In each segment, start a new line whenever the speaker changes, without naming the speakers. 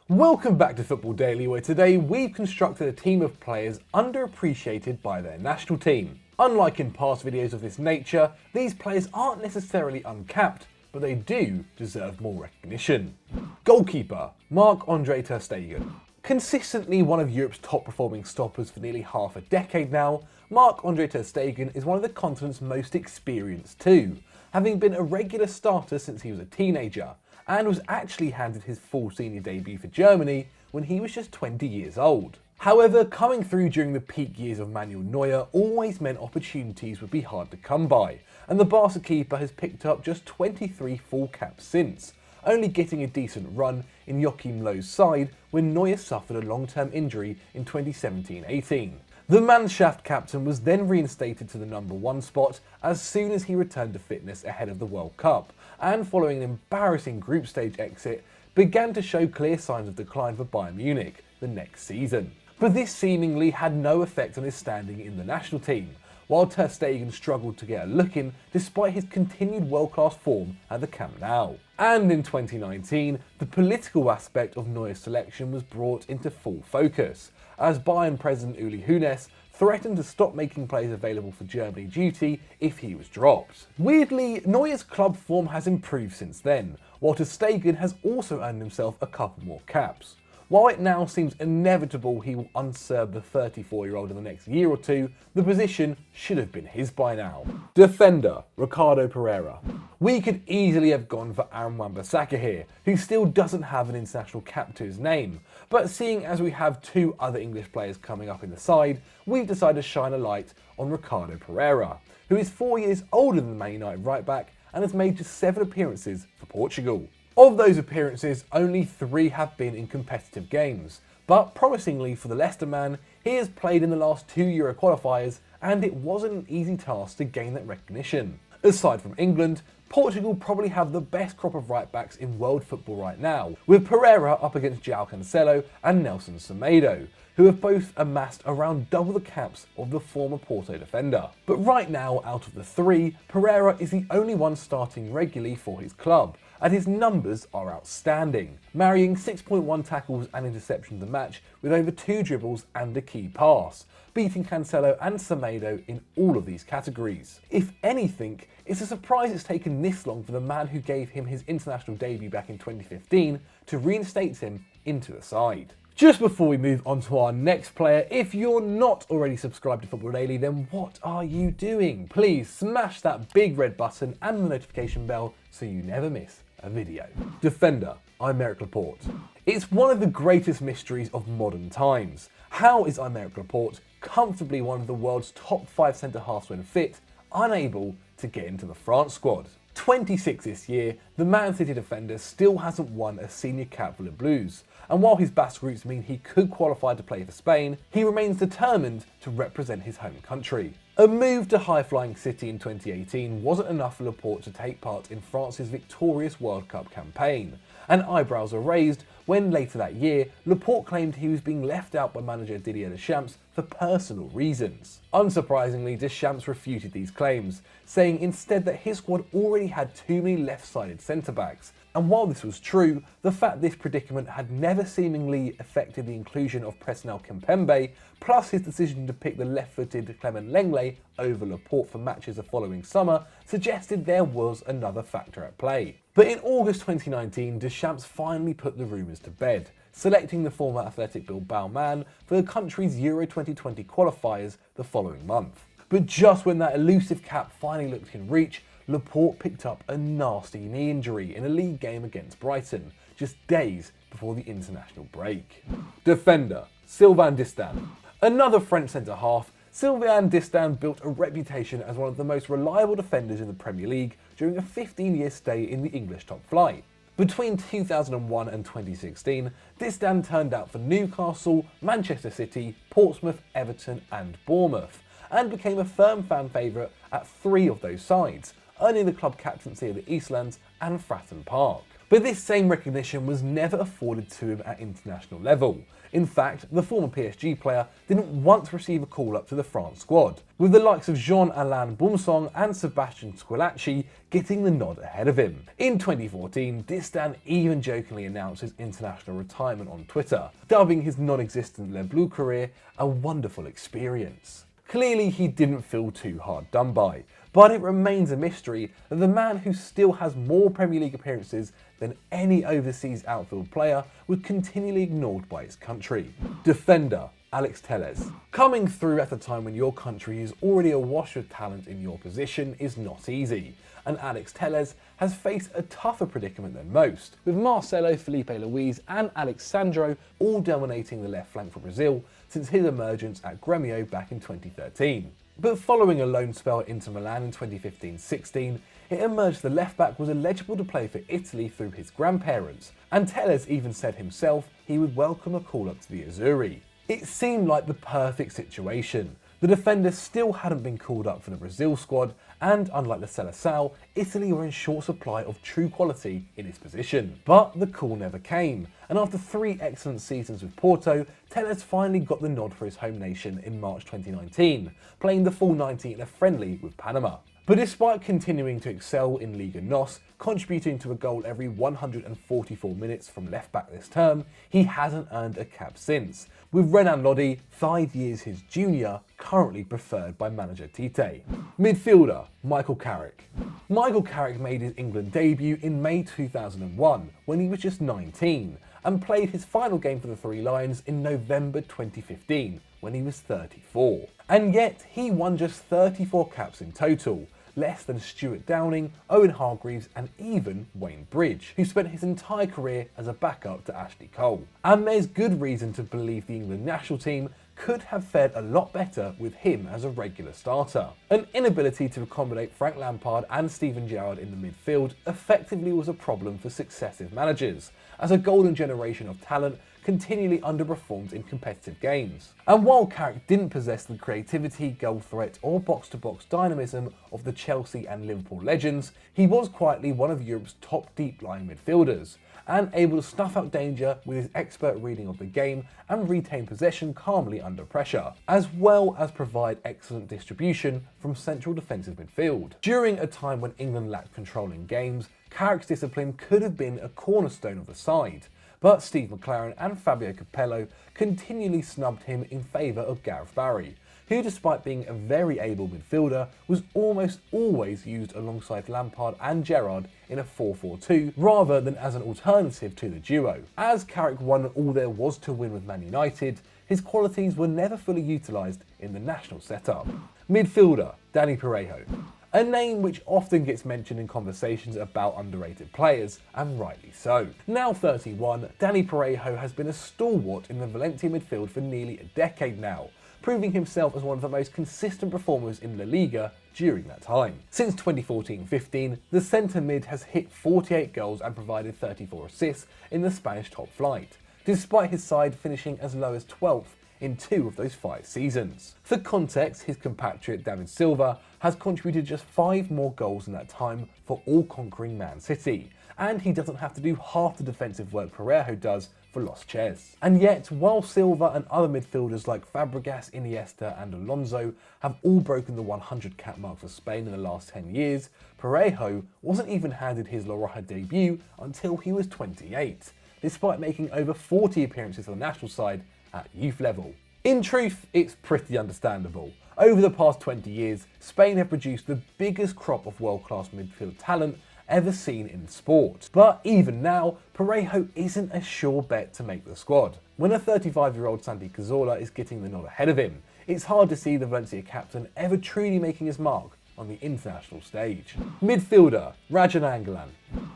Welcome back to Football Daily, where today we've constructed a team of players underappreciated by their national team. Unlike in past videos of this nature, these players aren't necessarily uncapped, but they do deserve more recognition. Goalkeeper, Marc-André Ter Stegen. Consistently one of Europe's top performing stoppers for nearly half a decade now, Marc-André Ter Stegen is one of the continent's most experienced too, having been a regular starter since he was a teenager, and was actually handed his full senior debut for Germany when he was just 20 years old. However, coming through during the peak years of Manuel Neuer always meant opportunities would be hard to come by, and the Barca keeper has picked up just 23 full caps since, only getting a decent run in Joachim Löw's side when Neuer suffered a long-term injury in 2017-18. The Mannschaft captain was then reinstated to the number 1 spot as soon as he returned to fitness ahead of the World Cup, and following an embarrassing group stage exit, began to show clear signs of decline for Bayern Munich the next season. But this seemingly had no effect on his standing in the national team, while Ter Stegen struggled to get a look in despite his continued world-class form at the Camp Nou. And in 2019, the political aspect of Neuer's selection was brought into full focus, as Bayern president Uli Hoeneß threatened to stop making players available for Germany duty if he was dropped. Weirdly, Neuer's club form has improved since then, while Ter Stegen has also earned himself a couple more caps. While it now seems inevitable he will unserve the 34-year-old in the next year or two, the position should have been his by now. Defender, Ricardo Pereira. We could easily have gone for Aaron Wan-Bissaka here, who still doesn't have an international cap to his name, but seeing as we have 2 other English players coming up in the side, we've decided to shine a light on Ricardo Pereira, who is 4 years older than the Man United right-back and has made just 7 appearances for Portugal. Of those appearances, only 3 have been in competitive games, but promisingly for the Leicester man, he has played in the last 2 Euro qualifiers, and it wasn't an easy task to gain that recognition. Aside from England, Portugal probably have the best crop of right-backs in world football right now, with Pereira up against João Cancelo and Nelson Semedo, who have both amassed around double the caps of the former Porto defender. But right now, out of the 3, Pereira is the only one starting regularly for his club, and his numbers are outstanding, marrying 6.1 tackles and interceptions a match with over 2 dribbles and a key pass, beating Cancelo and Semedo in all of these categories. If anything, it's a surprise it's taken this long for the man who gave him his international debut back in 2015 to reinstate him into the side. Just before we move on to our next player, if you're not already subscribed to Football Daily, then what are you doing? Please smash that big red button and the notification bell so you never miss a video. Defender, Aymeric Laporte. It's one of the greatest mysteries of modern times. How is Aymeric Laporte, comfortably one of the world's top 5 centre-halves when fit, unable to get into the France squad? 26 this year, the Man City defender still hasn't won a senior cap for the Blues, and while his Basque roots mean he could qualify to play for Spain, he remains determined to represent his home country. A move to high-flying City in 2018 wasn't enough for Laporte to take part in France's victorious World Cup campaign, and eyebrows were raised when later that year, Laporte claimed he was being left out by manager Didier Deschamps for personal reasons. Unsurprisingly, Deschamps refuted these claims, saying instead that his squad already had too many left-sided centre-backs. And while this was true, the fact this predicament had never seemingly affected the inclusion of Presnel Kimpembe, plus his decision to pick the left-footed Clement Lenglet over Laporte for matches the following summer, suggested there was another factor at play. But in August 2019, Deschamps finally put the rumours to bed, selecting the former Athletic Bilbao man for the country's Euro 2020 qualifiers the following month. But just when that elusive cap finally looked in reach, Laporte picked up a nasty knee injury in a league game against Brighton, just days before the international break. Defender, Sylvain Distin. Another French centre-half, Sylvain Distin built a reputation as one of the most reliable defenders in the Premier League during a 15-year stay in the English top flight. Between 2001 and 2016, Distin turned out for Newcastle, Manchester City, Portsmouth, Everton and Bournemouth, and became a firm fan favourite at 3 of those sides, earning the club captaincy of the Eastlands and Fratton Park. But this same recognition was never afforded to him at international level. In fact, the former PSG player didn't once receive a call-up to the France squad, with the likes of Jean-Alain Boumsong and Sebastian Squillaci getting the nod ahead of him. In 2014, Distin even jokingly announced his international retirement on Twitter, dubbing his non-existent Le Bleu career a wonderful experience. Clearly, he didn't feel too hard done by, but it remains a mystery that the man who still has more Premier League appearances than any overseas outfield player was continually ignored by his country. Defender Alex Telles. Coming through at a time when your country is already awash with talent in your position is not easy, and Alex Telles has faced a tougher predicament than most, with Marcelo, Felipe Luis and Alexandro all dominating the left flank for Brazil since his emergence at Grêmio back in 2013. But following a loan spell at Inter Milan in 2015-16, it emerged the left-back was eligible to play for Italy through his grandparents, and Telles even said himself he would welcome a call-up to the Azzurri. It seemed like the perfect situation. The defender still hadn't been called up for the Brazil squad, and unlike the Seleção, Italy were in short supply of true quality in his position. But the call never came, and after 3 excellent seasons with Porto, Telles finally got the nod for his home nation in March 2019, playing the full 90 in a friendly with Panama. But despite continuing to excel in Liga NOS, contributing to a goal every 144 minutes from left-back this term, he hasn't earned a cap since, with Renan Lodi, 5 years his junior, currently preferred by manager Tite. Midfielder Michael Carrick. Michael Carrick made his England debut in May 2001 when he was just 19, and played his final game for the Three Lions in November 2015 when he was 34. And yet he won just 34 caps in total, less than Stuart Downing, Owen Hargreaves and even Wayne Bridge, who spent his entire career as a backup to Ashley Cole. And there's good reason to believe the England national team could have fared a lot better with him as a regular starter. An inability to accommodate Frank Lampard and Steven Gerrard in the midfield effectively was a problem for successive managers, as a golden generation of talent continually underperformed in competitive games. And while Carrick didn't possess the creativity, goal threat or box-to-box dynamism of the Chelsea and Liverpool legends, he was quietly one of Europe's top deep-lying midfielders, and able to snuff out danger with his expert reading of the game and retain possession calmly under pressure, as well as provide excellent distribution from central defensive midfield. During a time when England lacked control in games, Carrick's discipline could have been a cornerstone of the side, but Steve McLaren and Fabio Capello continually snubbed him in favour of Gareth Barry, who, despite being a very able midfielder, was almost always used alongside Lampard and Gerrard in a 4-4-2 rather than as an alternative to the duo. As Carrick won all there was to win with Man United, his qualities were never fully utilised in the national setup. Midfielder Dani Parejo. A name which often gets mentioned in conversations about underrated players, and rightly so. Now 31, Dani Parejo has been a stalwart in the Valencia midfield for nearly a decade now, proving himself as one of the most consistent performers in La Liga during that time. Since 2014-15, the centre mid has hit 48 goals and provided 34 assists in the Spanish top flight, despite his side finishing as low as 12th in 2 of those 5 seasons. For context, his compatriot David Silva has contributed just 5 more goals in that time for all-conquering Man City, and he doesn't have to do half the defensive work Parejo does for Los Ches. And yet, while Silva and other midfielders like Fabregas, Iniesta and Alonso have all broken the 100 cap mark for Spain in the last 10 years, Parejo wasn't even handed his La Roja debut until he was 28, despite making over 40 appearances for the national side at youth level. In truth, it's pretty understandable. Over the past 20 years, Spain have produced the biggest crop of world-class midfield talent ever seen in sport. But even now, Parejo isn't a sure bet to make the squad. When a 35-year-old Santi Cazorla is getting the nod ahead of him, it's hard to see the Valencia captain ever truly making his mark on the international stage. Midfielder Radja Nainggolan.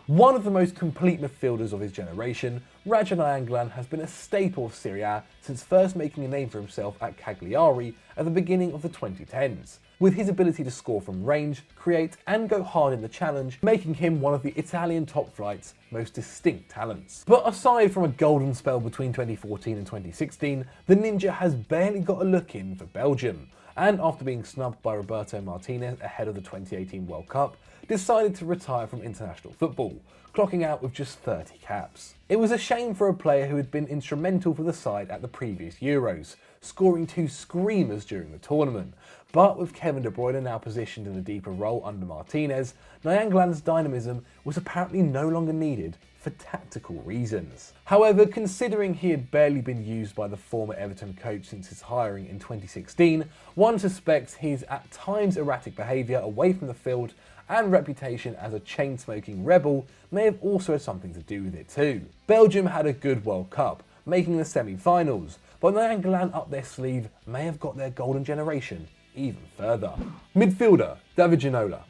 One of the most complete midfielders of his generation, Radja Nainggolan has been a staple of Serie A since first making a name for himself at Cagliari at the beginning of the 2010s, with his ability to score from range, create and go hard in the challenge, making him one of the Italian top flight's most distinct talents. But aside from a golden spell between 2014 and 2016, the Ninja has barely got a look in for Belgium, and after being snubbed by Roberto Martinez ahead of the 2018 World Cup, decided to retire from international football, clocking out with just 30 caps. It was a shame for a player who had been instrumental for the side at the previous Euros, scoring 2 screamers during the tournament. But with Kevin De Bruyne now positioned in a deeper role under Martinez, Nainggolan's dynamism was apparently no longer needed for tactical reasons. However, considering he had barely been used by the former Everton coach since his hiring in 2016, one suspects his at times erratic behaviour away from the field and reputation as a chain-smoking rebel may have also had something to do with it too. Belgium had a good World Cup, making the semi-finals, but Nainggolan up their sleeve may have got their golden generation even further. Midfielder David Ginola.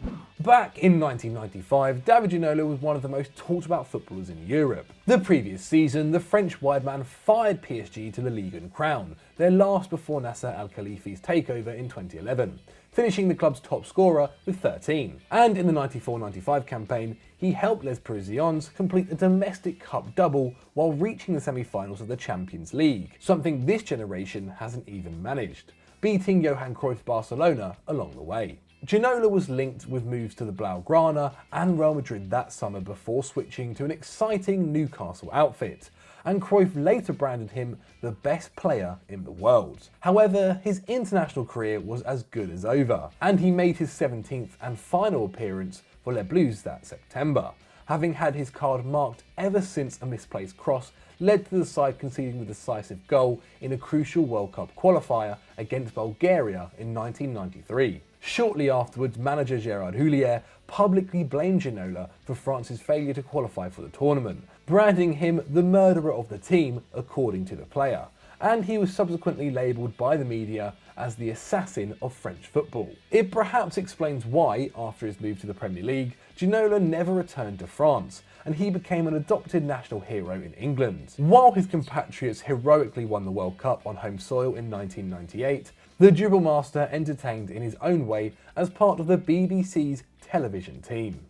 Back in 1995, David Ginola was one of the most talked about footballers in Europe. The previous season, the French wide man fired PSG to the Liga crown, their last before Nasser Al-Khelaifi's takeover in 2011, finishing the club's top scorer with 13. And in the 94-95 campaign, he helped Les Parisiens complete a domestic cup double while reaching the semi-finals of the Champions League, something this generation hasn't even managed, beating Johan Cruyff's Barcelona along the way. Ginola was linked with moves to the Blaugrana and Real Madrid that summer before switching to an exciting Newcastle outfit, and Cruyff later branded him the best player in the world. However, his international career was as good as over, and he made his 17th and final appearance for Les Bleus that September, having had his card marked ever since a misplaced cross led to the side conceding the decisive goal in a crucial World Cup qualifier against Bulgaria in 1993. Shortly afterwards, manager Gérard Houllier publicly blamed Ginola for France's failure to qualify for the tournament, branding him the murderer of the team, according to the player, and he was subsequently labelled by the media as the assassin of French football. It perhaps explains why, after his move to the Premier League, Ginola never returned to France, and he became an adopted national hero in England. While his compatriots heroically won the World Cup on home soil in 1998, the dribble master entertained in his own way as part of the BBC's television team.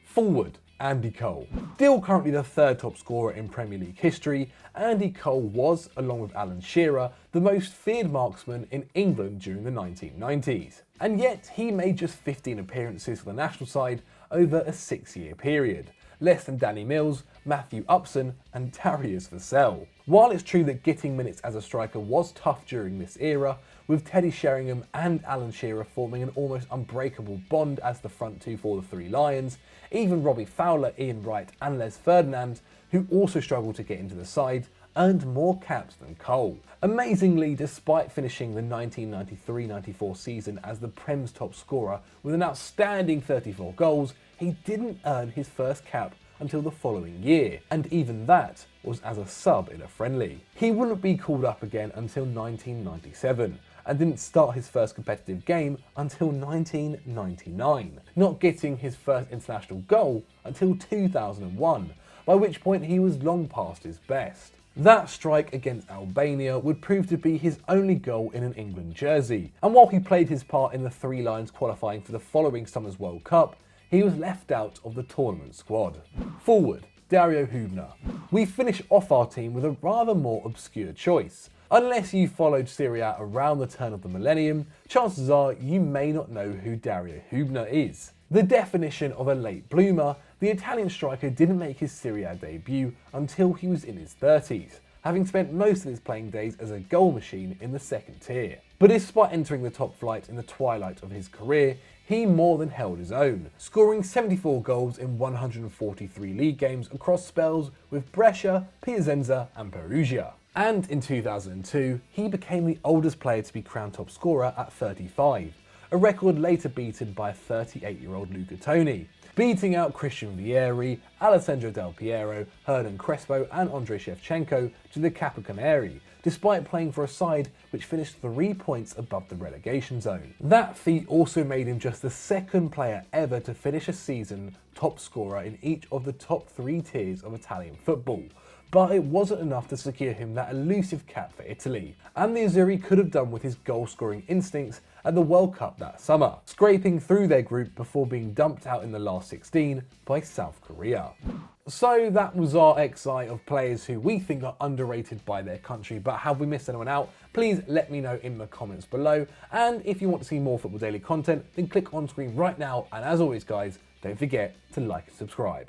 Forward Andy Cole. Still currently the 3rd top scorer in Premier League history, Andy Cole was, along with Alan Shearer, the most feared marksman in England during the 1990s. And yet he made just 15 appearances for the national side over a 6-year period, less than Danny Mills, Matthew Upson and Darius Vassell. While it's true that getting minutes as a striker was tough during this era, with Teddy Sheringham and Alan Shearer forming an almost unbreakable bond as the front two for the Three Lions, even Robbie Fowler, Ian Wright and Les Ferdinand, who also struggled to get into the side, earned more caps than Cole. Amazingly, despite finishing the 1993-94 season as the Prem's top scorer with an outstanding 34 goals, he didn't earn his first cap until the following year, and even that was as a sub in a friendly. He wouldn't be called up again until 1997, and didn't start his first competitive game until 1999, not getting his first international goal until 2001, by which point he was long past his best. That strike against Albania would prove to be his only goal in an England jersey, and while he played his part in the Three Lions qualifying for the following summer's World Cup, he was left out of the tournament squad. Forward, Dario Hübner. We finish off our team with a rather more obscure choice. Unless you followed Serie A around the turn of the millennium, chances are you may not know who Dario Hübner is. The definition of a late bloomer, the Italian striker didn't make his Serie A debut until he was in his 30s, having spent most of his playing days as a goal machine in the 2nd tier. But despite entering the top flight in the twilight of his career, he more than held his own, scoring 74 goals in 143 league games across spells with Brescia, Piacenza and Perugia. And in 2002, he became the oldest player to be crowned top scorer at 35, a record later beaten by 38-year-old Luca Toni, beating out Christian Vieri, Alessandro Del Piero, Hernan Crespo and Andrei Shevchenko to the Capocaneri, despite playing for a side which finished 3 points above the relegation zone. That feat also made him just the 2nd player ever to finish a season top scorer in each of the top 3 tiers of Italian football. But it wasn't enough to secure him that elusive cap for Italy, and the Azzurri could have done with his goal-scoring instincts at the World Cup that summer, scraping through their group before being dumped out in the last 16 by South Korea. So that was our XI of players who we think are underrated by their country, but have we missed anyone out? Please let me know in the comments below. And if you want to see more Football Daily content, then click on screen right now. And as always guys, don't forget to like and subscribe.